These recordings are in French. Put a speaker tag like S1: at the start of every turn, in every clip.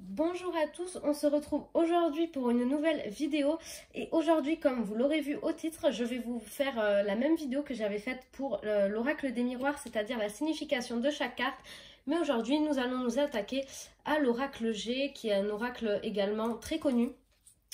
S1: Bonjour à tous, on se retrouve aujourd'hui pour une nouvelle vidéo et aujourd'hui, comme vous l'aurez vu au titre, je vais vous faire la même vidéo que j'avais faite pour l'oracle des miroirs, c'est-à-dire la signification de chaque carte. Mais aujourd'hui, nous allons nous attaquer à l'oracle G, qui est un oracle également très connu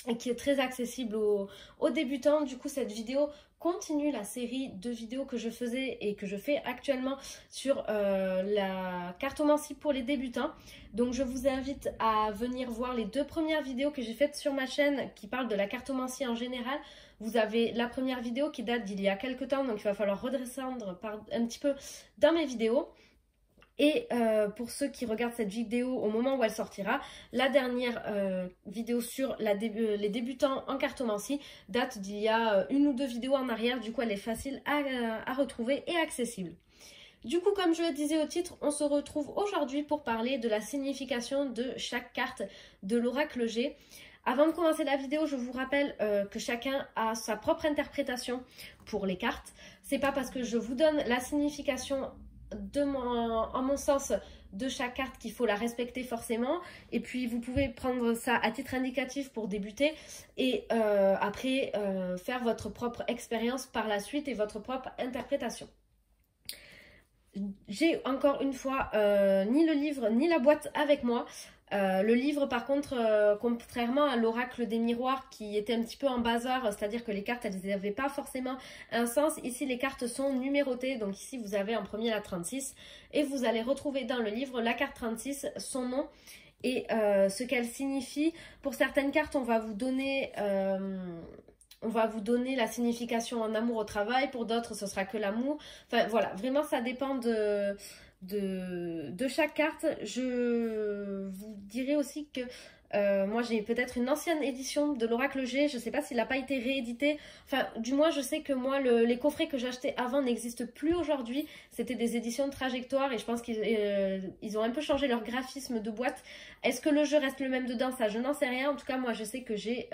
S1: et qui est très accessible aux débutants. Du coup, cette vidéo continue la série de vidéos que je faisais et que je fais actuellement sur la cartomancie pour les débutants. Donc je vous invite à venir voir les deux premières vidéos que j'ai faites sur ma chaîne qui parlent de la cartomancie en général. Vous avez la première vidéo qui date d'il y a quelques temps, donc il va falloir redescendre un petit peu dans mes vidéos. Et pour ceux qui regardent cette vidéo au moment où elle sortira, la dernière vidéo sur les débutants en cartomancie date d'il y a une ou deux vidéos en arrière. Du coup, elle est facile à retrouver et accessible. Du coup, comme je le disais au titre, on se retrouve aujourd'hui pour parler de la signification de chaque carte de l'oracle G. Avant de commencer la vidéo, je vous rappelle que chacun a sa propre interprétation pour les cartes. C'est pas parce que je vous donne la signification en mon sens de chaque carte qu'il faut la respecter forcément, et puis vous pouvez prendre ça à titre indicatif pour débuter et après faire votre propre expérience par la suite et votre propre interprétation. J'ai encore une fois ni le livre ni la boîte avec moi. Le livre par contre, contrairement à l'oracle des miroirs qui était un petit peu en bazar, c'est-à-dire que les cartes elles n'avaient pas forcément un sens, ici les cartes sont numérotées, donc ici vous avez en premier la 36 et vous allez retrouver dans le livre la carte 36, son nom et ce qu'elle signifie. Pour certaines cartes on va vous donner la signification en amour au travail, pour d'autres ce sera que l'amour, enfin voilà, vraiment ça dépend de chaque carte. Je vous dirais aussi que moi j'ai peut-être une ancienne édition de l'oracle G, je sais pas s'il n'a pas été réédité, enfin du moins je sais que moi les coffrets que j'achetais avant n'existent plus aujourd'hui, c'était des éditions de Trajectoire et je pense qu'ils ont un peu changé leur graphisme de boîte. Est-ce que le jeu reste le même dedans? Ça je n'en sais rien, en tout cas moi je sais que j'ai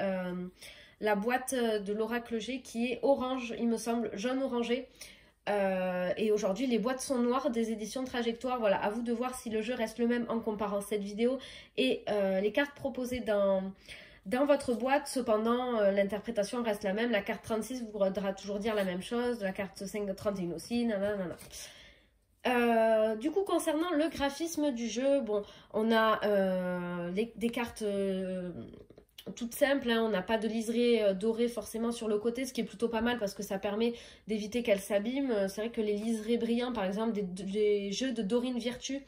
S1: la boîte de l'oracle G qui est orange, il me semble, jaune orangé. Et aujourd'hui les boîtes sont noires des éditions Trajectoire. Voilà, à vous de voir si le jeu reste le même en comparant cette vidéo et les cartes proposées dans votre boîte. Cependant l'interprétation reste la même, la carte 36 voudra toujours dire la même chose, la carte 5 de 31 aussi, nanana. Du coup concernant le graphisme du jeu, bon on a des cartes toute simple, hein, on n'a pas de liseré doré forcément sur le côté, ce qui est plutôt pas mal parce que ça permet d'éviter qu'elle s'abîme. C'est vrai que les liserés brillants, par exemple des jeux de Dorine Virtue,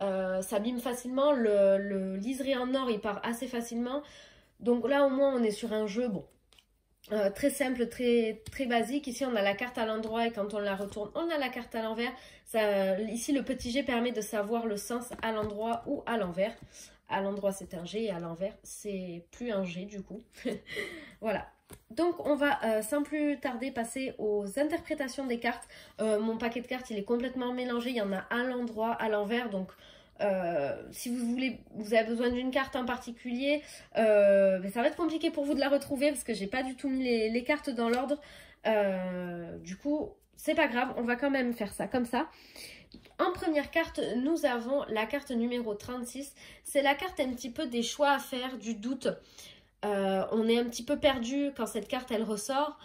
S1: s'abîment facilement. Le liseré en or il part assez facilement, donc là au moins on est sur un jeu bon, très simple, très basique. Ici on a la carte à l'endroit et quand on la retourne on a la carte à l'envers. Ici le petit G permet de savoir le sens à l'endroit ou à l'envers. À l'endroit c'est un G et à l'envers c'est plus un G du coup. Voilà, donc on va sans plus tarder passer aux interprétations des cartes. Mon paquet de cartes il est complètement mélangé, il y en a à l'endroit, à l'envers, donc si vous avez besoin d'une carte en particulier, ça va être compliqué pour vous de la retrouver parce que j'ai pas du tout mis les cartes dans l'ordre. Du coup c'est pas grave, on va quand même faire ça comme ça. En première carte, nous avons la carte numéro 36. C'est la carte un petit peu des choix à faire, du doute. On est un petit peu perdu quand cette carte elle ressort.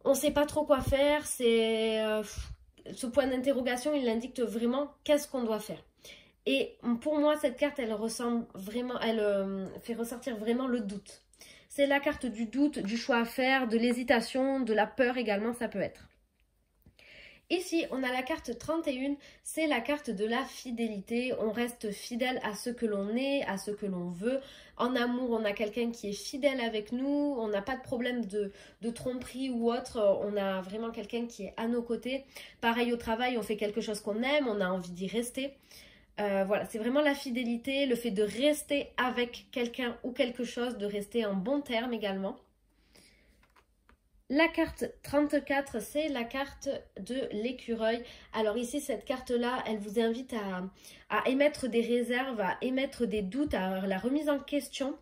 S1: On ne sait pas trop quoi faire. Ce point d'interrogation, il indique vraiment qu'est-ce qu'on doit faire. Et pour moi, cette carte, elle ressemble vraiment, elle fait ressortir vraiment le doute. C'est la carte du doute, du choix à faire, de l'hésitation, de la peur également, ça peut être. Ici, on a la carte 31, c'est la carte de la fidélité. On reste fidèle à ce que l'on est, à ce que l'on veut. En amour, on a quelqu'un qui est fidèle avec nous. On n'a pas de problème de tromperie ou autre. On a vraiment quelqu'un qui est à nos côtés. Pareil au travail, on fait quelque chose qu'on aime, on a envie d'y rester. Voilà, c'est vraiment la fidélité, le fait de rester avec quelqu'un ou quelque chose, de rester en bon terme également. La carte 34, c'est la carte de l'écureuil. Alors ici, cette carte-là, elle vous invite à émettre des réserves, à émettre des doutes, à la remise en question.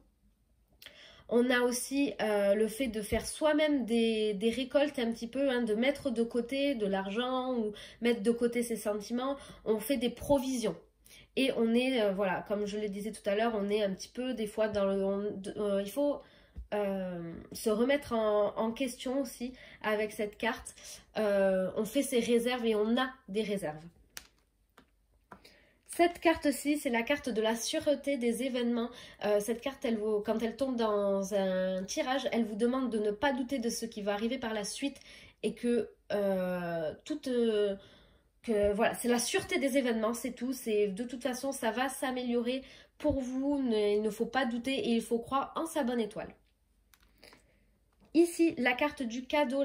S1: On a aussi le fait de faire soi-même des récoltes un petit peu, hein, de mettre de côté de l'argent ou mettre de côté ses sentiments. On fait des provisions. Et on est, voilà, comme je le disais tout à l'heure, on est un petit peu des fois dans le... il faut se remettre en question aussi avec cette carte. On fait ses réserves et on a des réserves. Cette carte-ci, c'est la carte de la sûreté des événements. Cette carte, quand elle tombe dans un tirage, elle vous demande de ne pas douter de ce qui va arriver par la suite et que voilà, c'est la sûreté des événements, c'est tout. De toute façon, ça va s'améliorer pour vous. Il ne faut pas douter et il faut croire en sa bonne étoile. Ici, la carte du cadeau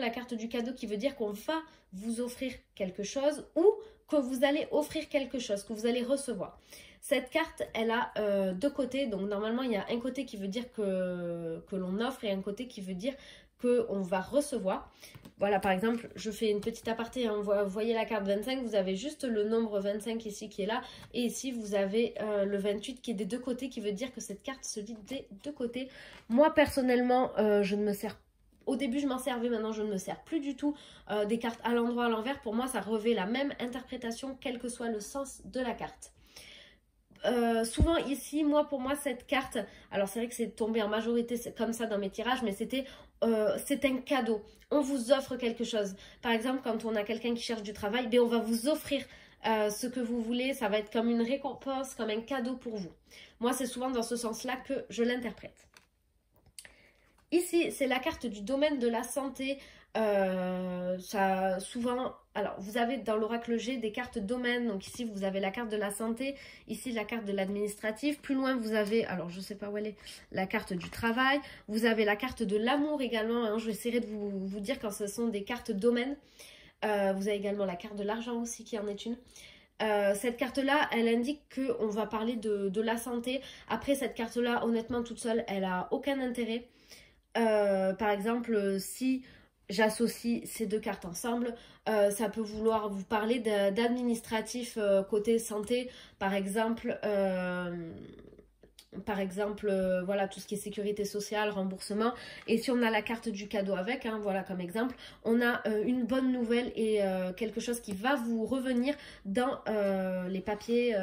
S1: qui veut dire qu'on va vous offrir quelque chose ou que vous allez offrir quelque chose, que vous allez recevoir. Cette carte, elle a deux côtés. Donc, normalement, il y a un côté qui veut dire que l'on offre et un côté qui veut dire qu'on va recevoir. Voilà, par exemple, je fais une petite aparté. Hein, vous voyez la carte 25, vous avez juste le nombre 25 ici qui est là. Et ici, vous avez le 28 qui est des deux côtés, qui veut dire que cette carte se lit des deux côtés. Moi, personnellement, je ne me sers pas. Au début, je m'en servais, maintenant je ne me sers plus du tout des cartes à l'endroit, à l'envers. Pour moi, ça revêt la même interprétation, quel que soit le sens de la carte. Souvent ici, pour moi, cette carte, alors c'est vrai que c'est tombé en majorité comme ça dans mes tirages, mais c'est un cadeau. On vous offre quelque chose. Par exemple, quand on a quelqu'un qui cherche du travail, on va vous offrir ce que vous voulez. Ça va être comme une récompense, comme un cadeau pour vous. Moi, c'est souvent dans ce sens-là que je l'interprète. Ici, c'est la carte du domaine de la santé. Ça, souvent, alors vous avez dans l'oracle G des cartes domaines. Donc ici, vous avez la carte de la santé. Ici, la carte de l'administratif. Plus loin, vous avez, alors je ne sais pas où elle est, la carte du travail. Vous avez la carte de l'amour également. Hein, je vais essayer de vous dire quand ce sont des cartes domaines. Vous avez également la carte de l'argent aussi qui en est une. Cette carte-là, elle indique qu'on va parler de la santé. Après, cette carte-là, honnêtement, toute seule, elle n'a aucun intérêt. Par exemple, si j'associe ces deux cartes ensemble, ça peut vouloir vous parler d'administratif côté santé, par exemple, voilà, tout ce qui est sécurité sociale, remboursement. Et si on a la carte du cadeau avec, hein, voilà comme exemple, on a une bonne nouvelle et quelque chose qui va vous revenir dans les papiers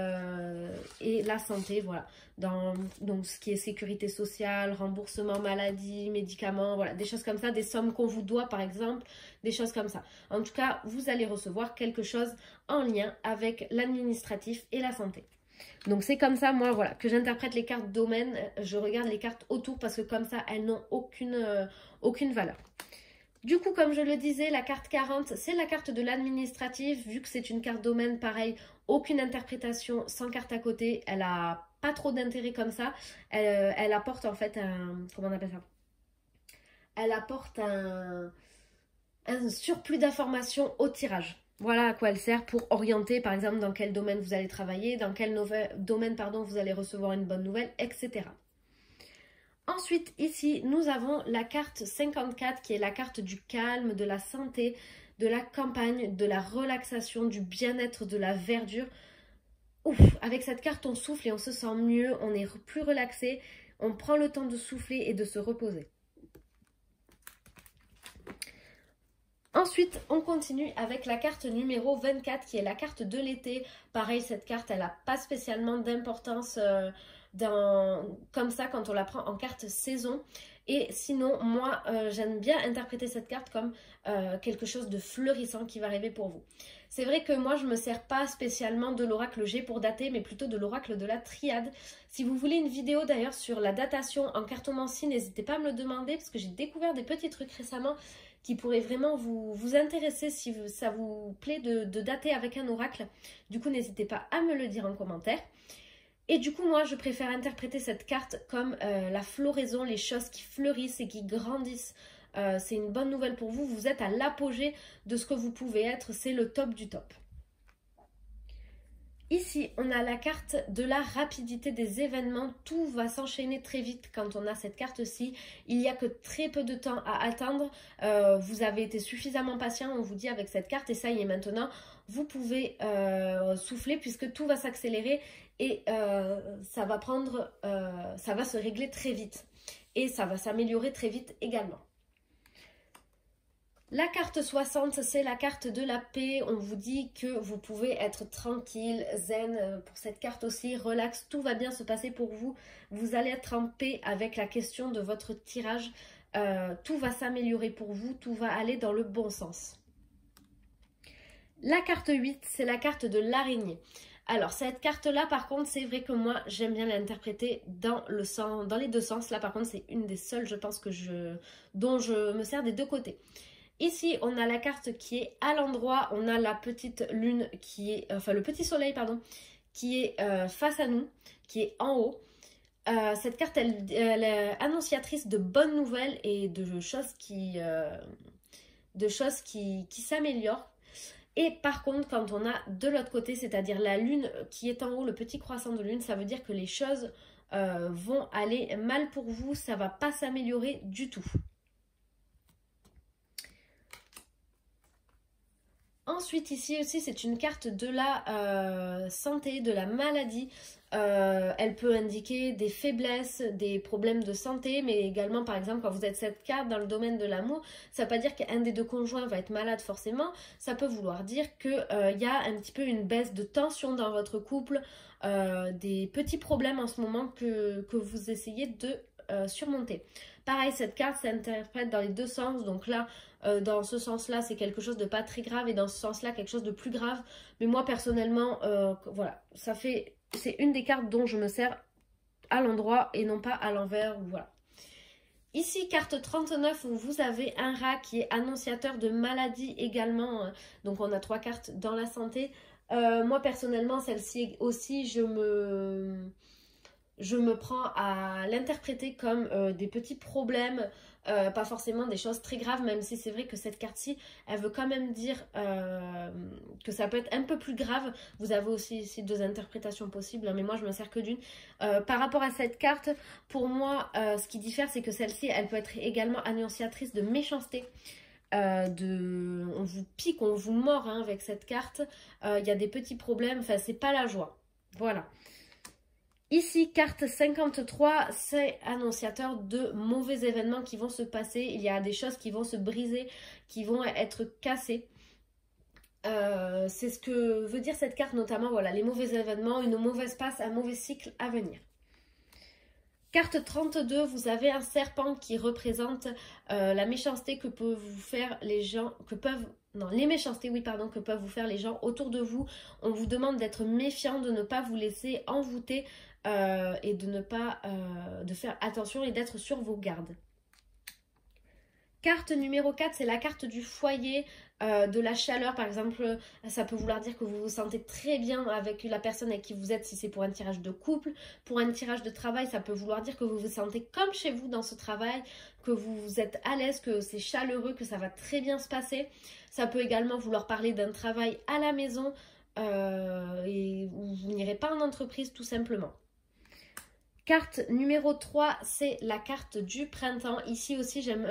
S1: et la santé, voilà. Donc ce qui est sécurité sociale, remboursement, maladie, médicaments, voilà, des choses comme ça, des sommes qu'on vous doit par exemple, des choses comme ça. En tout cas, vous allez recevoir quelque chose en lien avec l'administratif et la santé. Donc c'est comme ça, moi, voilà, que j'interprète les cartes domaines. Je regarde les cartes autour parce que comme ça, elles n'ont aucune valeur. Du coup, comme je le disais, la carte 40, c'est la carte de l'administratif. Vu que c'est une carte domaine, pareil, aucune interprétation sans carte à côté. Elle n'a pas trop d'intérêt comme ça. Elle apporte en fait un... Comment on appelle ça? Elle apporte un surplus d'informations au tirage. Voilà à quoi elle sert pour orienter, par exemple, dans quel domaine vous allez travailler, dans quel domaine vous allez recevoir une bonne nouvelle, etc. Ensuite, ici, nous avons la carte 54 qui est la carte du calme, de la santé, de la campagne, de la relaxation, du bien-être, de la verdure. Ouf, avec cette carte, on souffle et on se sent mieux, on est plus relaxé, on prend le temps de souffler et de se reposer. Ensuite, on continue avec la carte numéro 24 qui est la carte de l'été. Pareil, cette carte, elle n'a pas spécialement d'importance comme ça quand on la prend en carte saison. Et sinon, moi, j'aime bien interpréter cette carte comme quelque chose de fleurissant qui va arriver pour vous. C'est vrai que moi, je ne me sers pas spécialement de l'oracle G pour dater, mais plutôt de l'oracle de la triade. Si vous voulez une vidéo d'ailleurs sur la datation en cartomancie, n'hésitez pas à me le demander parce que j'ai découvert des petits trucs récemment qui pourraient vraiment vous intéresser si ça vous plaît de dater avec un oracle. Du coup, n'hésitez pas à me le dire en commentaire. Et du coup, moi, je préfère interpréter cette carte comme la floraison, les choses qui fleurissent et qui grandissent. C'est une bonne nouvelle pour vous. Vous êtes à l'apogée de ce que vous pouvez être. C'est le top du top. Ici, on a la carte de la rapidité des événements. Tout va s'enchaîner très vite quand on a cette carte-ci. Il n'y a que très peu de temps à attendre. Vous avez été suffisamment patient, on vous dit, avec cette carte. Et ça y est, maintenant, vous pouvez souffler puisque tout va s'accélérer et ça va se régler très vite. Et ça va s'améliorer très vite également. La carte 60, c'est la carte de la paix. On vous dit que vous pouvez être tranquille, zen pour cette carte aussi, relax, tout va bien se passer pour vous. Vous allez être en paix avec la question de votre tirage. Tout va s'améliorer pour vous, tout va aller dans le bon sens. La carte 8, c'est la carte de l'araignée. Alors, cette carte-là, par contre, c'est vrai que moi, j'aime bien l'interpréter dans les deux sens. Là, par contre, c'est une des seules, je pense, dont je me sers des deux côtés. Ici, on a la carte qui est à l'endroit, on a la petite lune qui est, enfin le petit soleil, pardon, qui est face à nous, qui est en haut. Cette carte, elle est annonciatrice de bonnes nouvelles et de choses qui s'améliorent. Et par contre, quand on a de l'autre côté, c'est-à-dire la lune qui est en haut, le petit croissant de lune, ça veut dire que les choses vont aller mal pour vous, ça ne va pas s'améliorer du tout. Ensuite, ici aussi, c'est une carte de la santé, de la maladie. Elle peut indiquer des faiblesses, des problèmes de santé, mais également, par exemple, quand vous êtes cette carte dans le domaine de l'amour, ça ne veut pas dire qu'un des deux conjoints va être malade forcément. Ça peut vouloir dire qu'il y a un petit peu une baisse de tension dans votre couple, des petits problèmes en ce moment que vous essayez de surmonter. Pareil, cette carte s'interprète dans les deux sens, donc là, dans ce sens-là, c'est quelque chose de pas très grave et dans ce sens-là, quelque chose de plus grave. Mais moi, personnellement, voilà, c'est une des cartes dont je me sers à l'endroit et non pas à l'envers. Voilà. Ici, carte 39, où vous avez un rat qui est annonciateur de maladie également. Donc, on a 3 cartes dans la santé. Moi, personnellement, celle-ci aussi, je me prends à l'interpréter comme des petits problèmes, pas forcément des choses très graves, même si c'est vrai que cette carte-ci, elle veut quand même dire que ça peut être un peu plus grave. Vous avez aussi ici 2 interprétations possibles, hein, mais moi je me sers que d'une. Par rapport à cette carte, pour moi, ce qui diffère, c'est que celle-ci, elle peut être également annonciatrice de méchanceté. On vous pique, on vous mord hein, avec cette carte. Il y a des petits problèmes, enfin c'est pas la joie. Voilà. Ici, carte 53, c'est annonciateur de mauvais événements qui vont se passer. Il y a des choses qui vont se briser, qui vont être cassées. C'est ce que veut dire cette carte, notamment voilà, les mauvais événements, une mauvaise passe, un mauvais cycle à venir. Carte 32, vous avez un serpent qui représente la méchanceté que peuvent vous faire les gens, les méchancetés, oui, pardon, que peuvent vous faire les gens autour de vous. On vous demande d'être méfiant, de ne pas vous laisser envoûter et de faire attention et d'être sur vos gardes. Carte numéro 4, c'est la carte du foyer, de la chaleur. Par exemple, ça peut vouloir dire que vous vous sentez très bien avec la personne avec qui vous êtes si c'est pour un tirage de couple. Pour un tirage de travail, ça peut vouloir dire que vous vous sentez comme chez vous dans ce travail, que vous êtes à l'aise, que c'est chaleureux, que ça va très bien se passer. Ça peut également vouloir parler d'un travail à la maison et où vous n'irez pas en entreprise tout simplement. Carte numéro 3, c'est la carte du printemps. Ici aussi, j'aime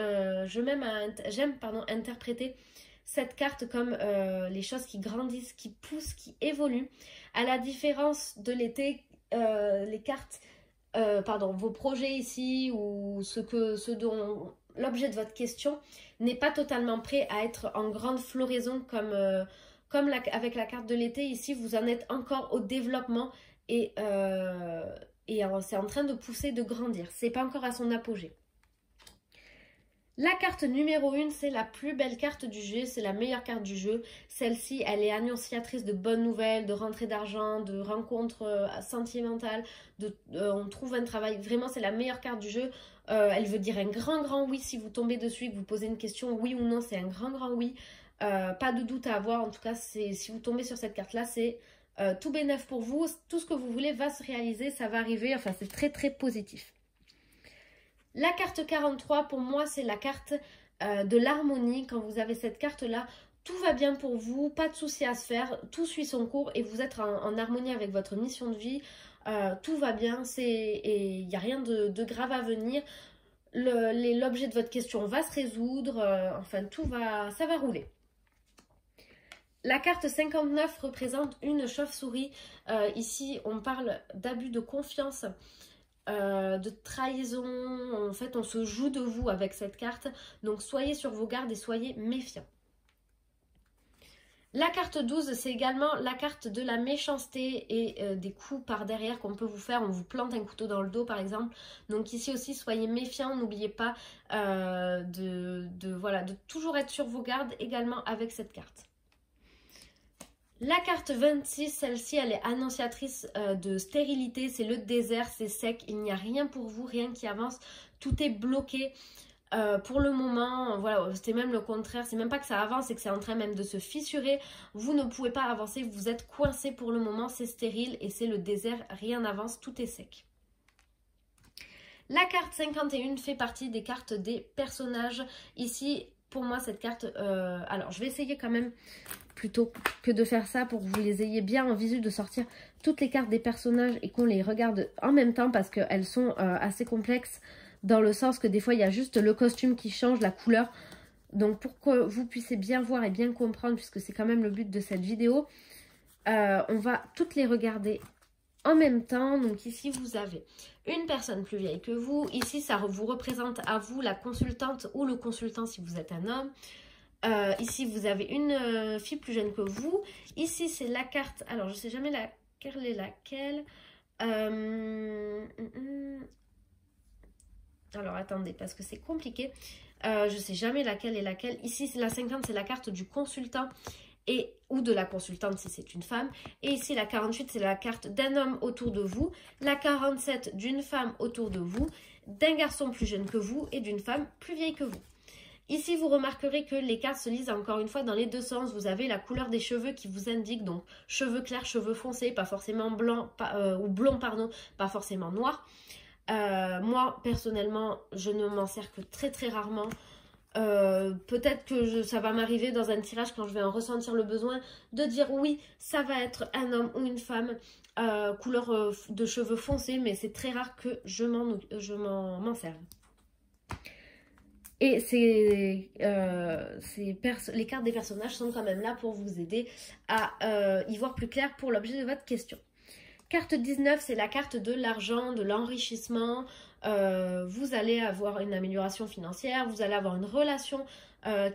S1: interpréter cette carte comme les choses qui grandissent, qui poussent, qui évoluent. À la différence de l'été, les cartes, vos projets ici ou l'objet de votre question n'est pas totalement prêt à être en grande floraison comme avec la carte de l'été. Ici, vous en êtes encore au développement et c'est en train de pousser, de grandir. C'est pas encore à son apogée. La carte numéro 1, c'est la plus belle carte du jeu, c'est la meilleure carte du jeu. Celle-ci, elle est annonciatrice de bonnes nouvelles, de rentrée d'argent, de rencontres sentimentales, on trouve un travail. Vraiment, c'est la meilleure carte du jeu. Elle veut dire un grand oui si vous tombez dessus et que vous posez une question oui ou non, c'est un grand oui. Pas de doute à avoir, en tout cas, si vous tombez sur cette carte-là, c'est tout bénef pour vous. Tout ce que vous voulez va se réaliser, ça va arriver, enfin c'est très positif. La carte 43, pour moi, c'est la carte de l'harmonie. Quand vous avez cette carte-là, tout va bien pour vous, pas de souci à se faire, tout suit son cours et vous êtes en harmonie avec votre mission de vie. Tout va bien, et il n'y a rien de grave à venir. L'objet de votre question va se résoudre, enfin ça va rouler. La carte 59 représente une chauve-souris. Ici, on parle d'abus de confiance. de trahison. En fait, on se joue de vous avec cette carte. Donc, soyez sur vos gardes et soyez méfiants. La carte 12, c'est également la carte de la méchanceté et des coups par derrière qu'on peut vous faire. On vous plante un couteau dans le dos, par exemple. Donc ici aussi, soyez méfiants. N'oubliez pas voilà, de toujours être sur vos gardes également avec cette carte. La carte 26, celle-ci, elle est annonciatrice de stérilité. C'est le désert, c'est sec. Il n'y a rien pour vous, rien qui avance. Tout est bloqué. Pour le moment, voilà, c'était même le contraire, c'est même pas que ça avance, c'est que c'est en train même de se fissurer, vous ne pouvez pas avancer, vous êtes coincé pour le moment, c'est stérile et c'est le désert, rien n'avance, tout est sec. La carte 51 fait partie des cartes des personnages, ici pour moi cette carte, alors je vais essayer quand même plutôt que de faire ça pour que vous les ayez bien en visu, de sortir toutes les cartes des personnages et qu'on les regarde en même temps parce qu'elles sont assez complexes. Dans le sens que des fois, il y a juste le costume qui change, la couleur. Donc, pour que vous puissiez bien voir et bien comprendre, puisque c'est quand même le but de cette vidéo, on va toutes les regarder en même temps. Donc, ici, vous avez une personne plus vieille que vous. Ici, ça vous représente à vous, la consultante ou le consultant si vous êtes un homme. Ici, vous avez une fille plus jeune que vous. Ici, c'est la carte... Alors, je ne sais jamais laquelle est laquelle. Alors attendez, parce que c'est compliqué. Je ne sais jamais laquelle est laquelle. Ici, la 50, c'est la carte du consultant ou de la consultante si c'est une femme. Et ici, la 48, c'est la carte d'un homme autour de vous. La 47, d'une femme autour de vous. D'un garçon plus jeune que vous et d'une femme plus vieille que vous. Ici, vous remarquerez que les cartes se lisent encore une fois dans les deux sens. Vous avez la couleur des cheveux qui vous indique, donc cheveux clairs, cheveux foncés, pas forcément blanc, ou blond, pardon, pas forcément noir. Moi, personnellement, je ne m'en sers que très très rarement. Peut-être que ça va m'arriver dans un tirage quand je vais en ressentir le besoin de dire oui, ça va être un homme ou une femme couleur de cheveux foncés, mais c'est très rare que je m'en serve. Et les cartes des personnages sont quand même là pour vous aider à y voir plus clair pour l'objet de votre question. Carte 19, c'est la carte de l'argent, de l'enrichissement. Vous allez avoir une amélioration financière, vous allez avoir une relation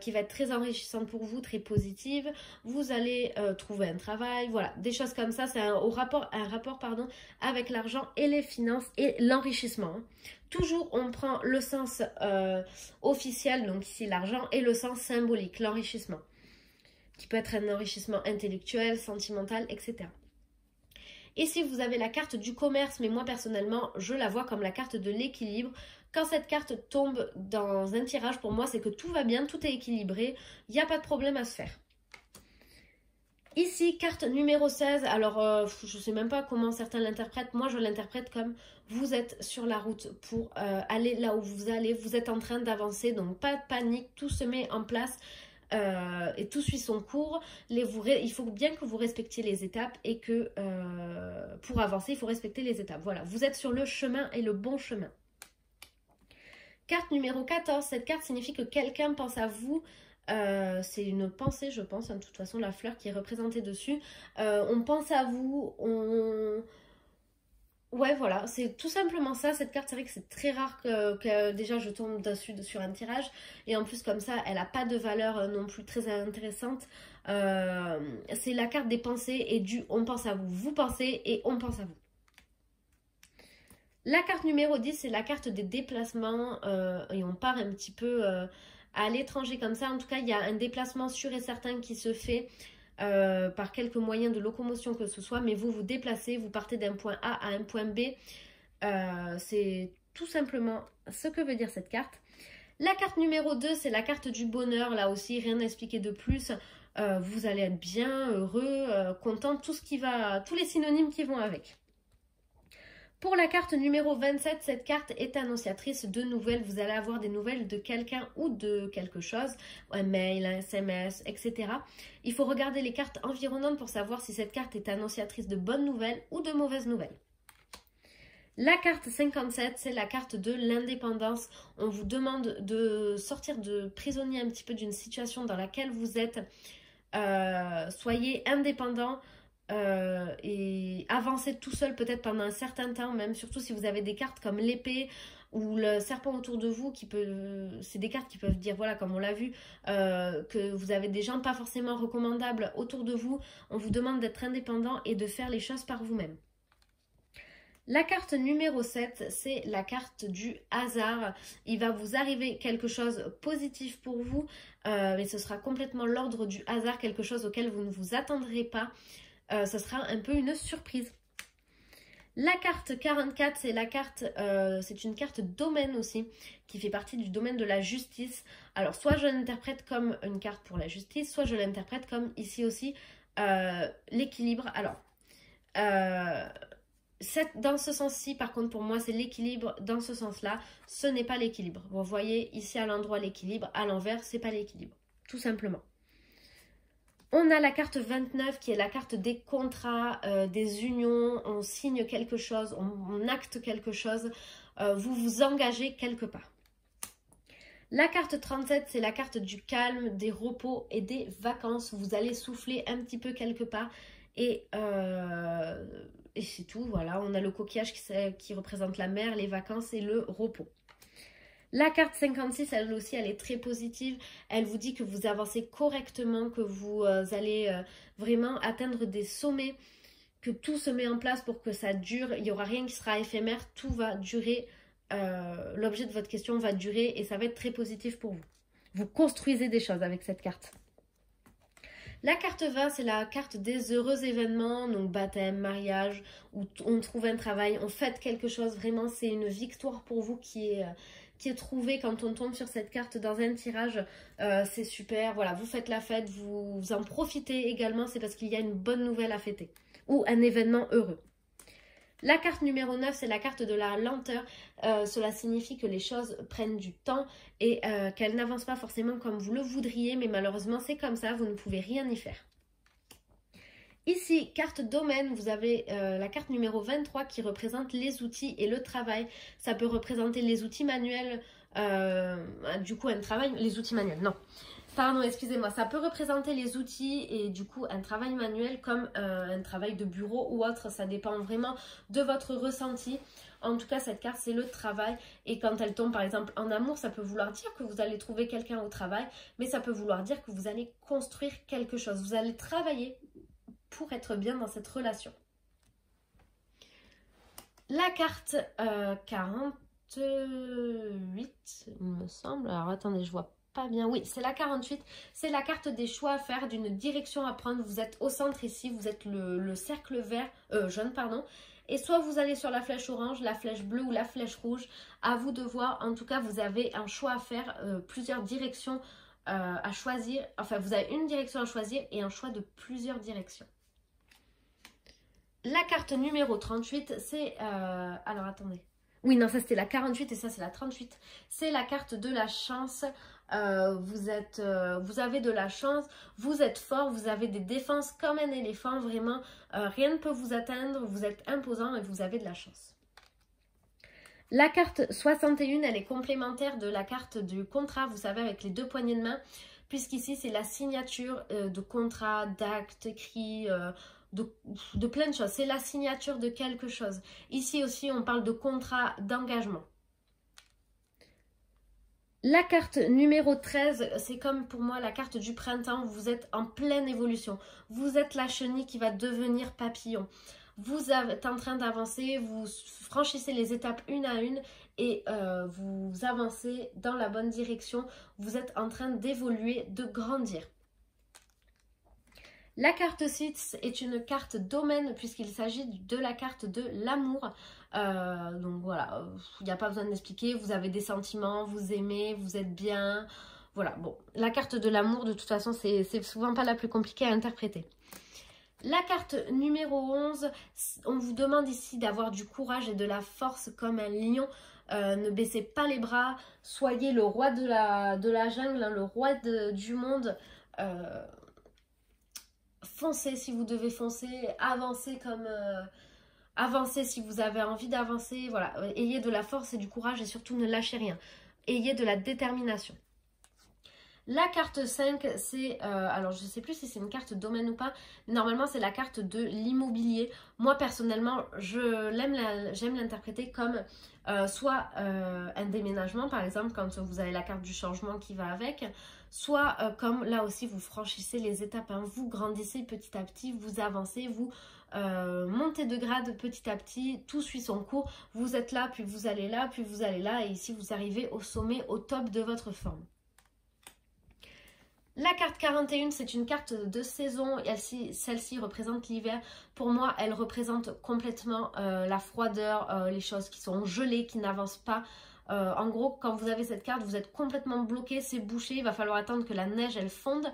S1: qui va être très enrichissante pour vous, très positive. Vous allez trouver un travail, voilà, des choses comme ça. C'est un rapport avec l'argent et les finances et l'enrichissement. Toujours, on prend le sens officiel, donc ici l'argent, et le sens symbolique, l'enrichissement, qui peut être un enrichissement intellectuel, sentimental, etc. Ici, vous avez la carte du commerce, mais moi, personnellement, je la vois comme la carte de l'équilibre. Quand cette carte tombe dans un tirage, pour moi, c'est que tout va bien, tout est équilibré, il n'y a pas de problème à se faire. Ici, carte numéro 16, alors je ne sais même pas comment certains l'interprètent, moi je l'interprète comme vous êtes sur la route pour aller là où vous allez, vous êtes en train d'avancer, donc pas de panique, tout se met en place. Et tout suit son cours. Il faut bien que vous respectiez les étapes et que pour avancer, il faut respecter les étapes. Voilà, vous êtes sur le chemin et le bon chemin. Carte numéro 14, cette carte signifie que quelqu'un pense à vous. C'est une pensée, je pense, de toute façon, la fleur qui est représentée dessus. On pense à vous, Ouais, voilà, c'est tout simplement ça. Cette carte, c'est vrai que c'est très rare que déjà je tombe dessus sur un tirage. Et en plus, comme ça, elle n'a pas de valeur non plus très intéressante. C'est la carte des pensées et du on pense à vous. Vous pensez et on pense à vous. La carte numéro 10, c'est la carte des déplacements. Et on part un petit peu à l'étranger comme ça. En tout cas, il y a un déplacement sûr et certain qui se fait. Par quelques moyens de locomotion que ce soit, mais vous vous déplacez, vous partez d'un point A à un point B. C'est tout simplement ce que veut dire cette carte. La carte numéro 2, c'est la carte du bonheur. Là aussi, rien à expliquer de plus. Vous allez être bien, heureux, content, tous les synonymes qui vont avec. Pour la carte numéro 27, cette carte est annonciatrice de nouvelles. Vous allez avoir des nouvelles de quelqu'un ou de quelque chose, un mail, un SMS, etc. Il faut regarder les cartes environnantes pour savoir si cette carte est annonciatrice de bonnes nouvelles ou de mauvaises nouvelles. La carte 57, c'est la carte de l'indépendance. On vous demande de sortir de prisonnier un petit peu d'une situation dans laquelle vous êtes. Soyez indépendant. et avancer tout seul peut-être pendant un certain temps, même surtout si vous avez des cartes comme l'épée ou le serpent autour de vous qui peut, c'est des cartes qui peuvent dire, voilà, comme on l'a vu, que vous avez des gens pas forcément recommandables autour de vous. On vous demande d'être indépendant et de faire les choses par vous-même. La carte numéro 7, c'est la carte du hasard. Il va vous arriver quelque chose de positif pour vous, mais ce sera complètement l'ordre du hasard, quelque chose auquel vous ne vous attendrez pas. Ce sera un peu une surprise. La carte 44, c'est la carte, c'est une carte domaine aussi, qui fait partie du domaine de la justice. Alors, soit je l'interprète comme une carte pour la justice, soit je l'interprète comme ici aussi l'équilibre. Alors, dans ce sens-ci, par contre, pour moi, c'est l'équilibre. Dans ce sens-là, ce n'est pas l'équilibre. Vous voyez ici à l'endroit l'équilibre, à l'envers, c'est pas l'équilibre, tout simplement. On a la carte 29 qui est la carte des contrats, des unions, on signe quelque chose, on acte quelque chose, vous vous engagez quelque part. La carte 37, c'est la carte du calme, des repos et des vacances. Vous allez souffler un petit peu quelque part et c'est tout. Voilà, on a le coquillage qui représente la mer, les vacances et le repos. La carte 56, elle aussi, elle est très positive. Elle vous dit que vous avancez correctement, que vous allez vraiment atteindre des sommets, que tout se met en place pour que ça dure. Il n'y aura rien qui sera éphémère, tout va durer. L'objet de votre question va durer et ça va être très positif pour vous. Vous construisez des choses avec cette carte. La carte 20, c'est la carte des heureux événements, donc baptême, mariage, où on trouve un travail, on fête quelque chose. Vraiment, c'est une victoire pour vous qui est trouvée quand on tombe sur cette carte dans un tirage. C'est super, voilà, vous faites la fête, vous en profitez également, c'est parce qu'il y a une bonne nouvelle à fêter ou un événement heureux. La carte numéro 9, c'est la carte de la lenteur. Cela signifie que les choses prennent du temps et qu'elles n'avancent pas forcément comme vous le voudriez, mais malheureusement, c'est comme ça, vous ne pouvez rien y faire. Ici, carte domaine, vous avez la carte numéro 23 qui représente les outils et le travail. Ça peut représenter les outils manuels, du coup un travail, les outils manuels, non. Pardon, excusez-moi, ça peut représenter les outils et du coup un travail manuel comme un travail de bureau ou autre, ça dépend vraiment de votre ressenti. En tout cas, cette carte, c'est le travail et quand elle tombe par exemple en amour, ça peut vouloir dire que vous allez trouver quelqu'un au travail, mais ça peut vouloir dire que vous allez construire quelque chose, vous allez travailler pour être bien dans cette relation. La carte 48, il me semble, alors attendez, je vois pas bien. Oui, c'est la 48. C'est la carte des choix à faire, d'une direction à prendre. Vous êtes au centre ici, vous êtes le cercle vert, jaune, pardon. Et soit vous allez sur la flèche orange, la flèche bleue ou la flèche rouge. À vous de voir. En tout cas, vous avez un choix à faire, plusieurs directions à choisir. Enfin, vous avez une direction à choisir et un choix de plusieurs directions. La carte numéro 38, c'est... alors, attendez. Oui, non, ça c'était la 48 et ça c'est la 38. C'est la carte de la chance. Vous avez de la chance, vous êtes fort, vous avez des défenses comme un éléphant, vraiment, rien ne peut vous atteindre, vous êtes imposant et vous avez de la chance. La carte 61, elle est complémentaire de la carte du contrat, vous savez, avec les deux poignées de main, puisqu'ici c'est la signature de contrat, d'acte écrit, de plein de choses. C'est la signature de quelque chose. Ici aussi, on parle de contrat d'engagement. La carte numéro 13, c'est comme pour moi la carte du printemps. Vous êtes en pleine évolution. Vous êtes la chenille qui va devenir papillon. Vous êtes en train d'avancer, vous franchissez les étapes une à une et vous avancez dans la bonne direction. Vous êtes en train d'évoluer, de grandir. La carte 6 est une carte domaine puisqu'il s'agit de la carte de l'amour. Donc voilà, il n'y a pas besoin d'expliquer, vous avez des sentiments, vous aimez, vous êtes bien. Voilà, bon, la carte de l'amour, de toute façon, c'est souvent pas la plus compliquée à interpréter. La carte numéro 11, on vous demande ici d'avoir du courage et de la force comme un lion. Ne baissez pas les bras, soyez le roi de la jungle, hein, le roi du monde. Foncez si vous devez foncer, avancez comme... avancez si vous avez envie d'avancer, voilà, ayez de la force et du courage et surtout ne lâchez rien. Ayez de la détermination. La carte 5, c'est, alors je ne sais plus si c'est une carte domaine ou pas, mais normalement c'est la carte de l'immobilier. Moi personnellement, j'aime l'interpréter comme soit un déménagement par exemple, quand vous avez la carte du changement qui va avec, soit comme là aussi vous franchissez les étapes, hein, vous grandissez petit à petit, vous avancez, vous montez de grade petit à petit, tout suit son cours, vous êtes là, puis vous allez là, puis vous allez là, et ici vous arrivez au sommet, au top de votre forme. La carte 41, c'est une carte de saison, celle-ci représente l'hiver. Pour moi, elle représente complètement la froideur, les choses qui sont gelées, qui n'avancent pas. En gros, quand vous avez cette carte, vous êtes complètement bloqué, c'est bouché, il va falloir attendre que la neige, elle fonde,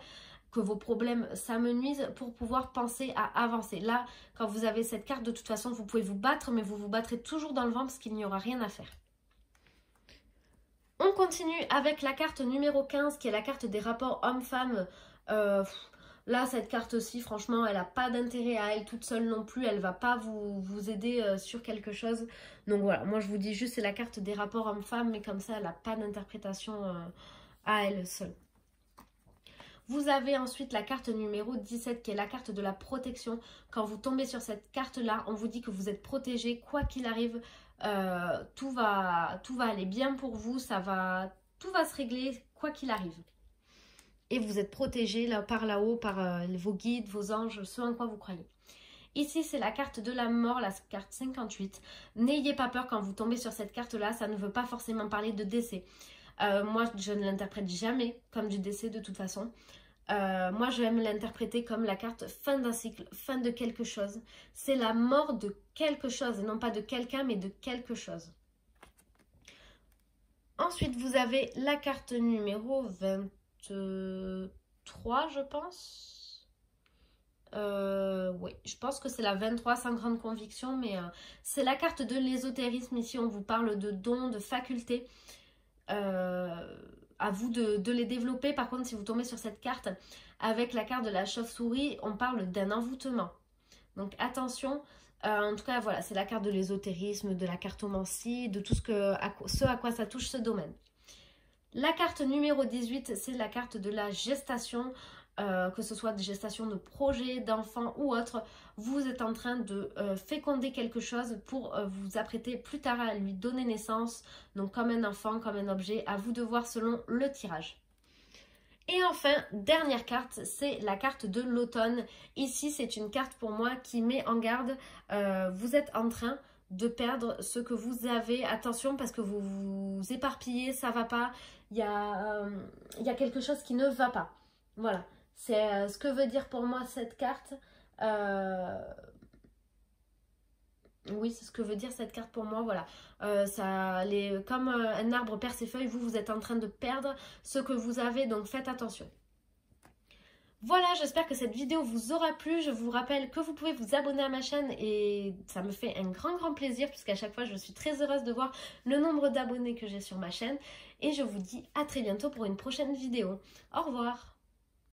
S1: que vos problèmes s'amenuisent pour pouvoir penser à avancer. Là, quand vous avez cette carte, de toute façon, vous pouvez vous battre, mais vous vous battrez toujours dans le vent parce qu'il n'y aura rien à faire. On continue avec la carte numéro 15 qui est la carte des rapports hommes-femmes. Là, cette carte-ci, franchement, elle n'a pas d'intérêt à elle toute seule non plus. Elle ne va pas vous aider sur quelque chose. Donc voilà, moi je vous dis juste c'est la carte des rapports hommes-femmes, mais comme ça, elle n'a pas d'interprétation à elle seule. Vous avez ensuite la carte numéro 17 qui est la carte de la protection. Quand vous tombez sur cette carte-là, on vous dit que vous êtes protégé, quoi qu'il arrive. Tout va aller bien pour vous, tout va se régler quoi qu'il arrive. Et vous êtes protégé par là-haut, par vos guides, vos anges, ce en quoi vous croyez. Ici, c'est la carte de la mort, la carte 58. N'ayez pas peur quand vous tombez sur cette carte-là, ça ne veut pas forcément parler de décès. Moi, je ne l'interprète jamais comme du décès de toute façon. Moi, je vais me l'interpréter comme la carte fin d'un cycle, fin de quelque chose. C'est la mort de quelque chose, et non pas de quelqu'un, mais de quelque chose. Ensuite, vous avez la carte numéro 23, je pense. Oui, je pense que c'est la 23 sans grande conviction, mais c'est la carte de l'ésotérisme. Ici, on vous parle de dons, de facultés. À vous de les développer. Par contre, si vous tombez sur cette carte avec la carte de la chauve-souris, on parle d'un envoûtement. Donc attention, en tout cas voilà, c'est la carte de l'ésotérisme, de la cartomancie, de tout ce à quoi ça touche ce domaine. La carte numéro 18, c'est la carte de la gestation, que ce soit des gestations de projets, d'enfants ou autres. Vous êtes en train de féconder quelque chose pour vous apprêter plus tard à lui donner naissance. Donc comme un enfant, comme un objet, à vous de voir selon le tirage. Et enfin, dernière carte, c'est la carte de l'automne. Ici, c'est une carte pour moi qui met en garde. Vous êtes en train de perdre ce que vous avez. Attention parce que vous vous éparpillez, ça va pas. Il y a quelque chose qui ne va pas. Voilà, c'est ce que veut dire pour moi cette carte. Oui, c'est ce que veut dire cette carte pour moi, voilà. Comme un arbre perd ses feuilles, vous êtes en train de perdre ce que vous avez, donc faites attention. Voilà, j'espère que cette vidéo vous aura plu. Je vous rappelle que vous pouvez vous abonner à ma chaîne et ça me fait un grand plaisir puisqu'à chaque fois je suis très heureuse de voir le nombre d'abonnés que j'ai sur ma chaîne. Et je vous dis à très bientôt pour une prochaine vidéo. Au revoir!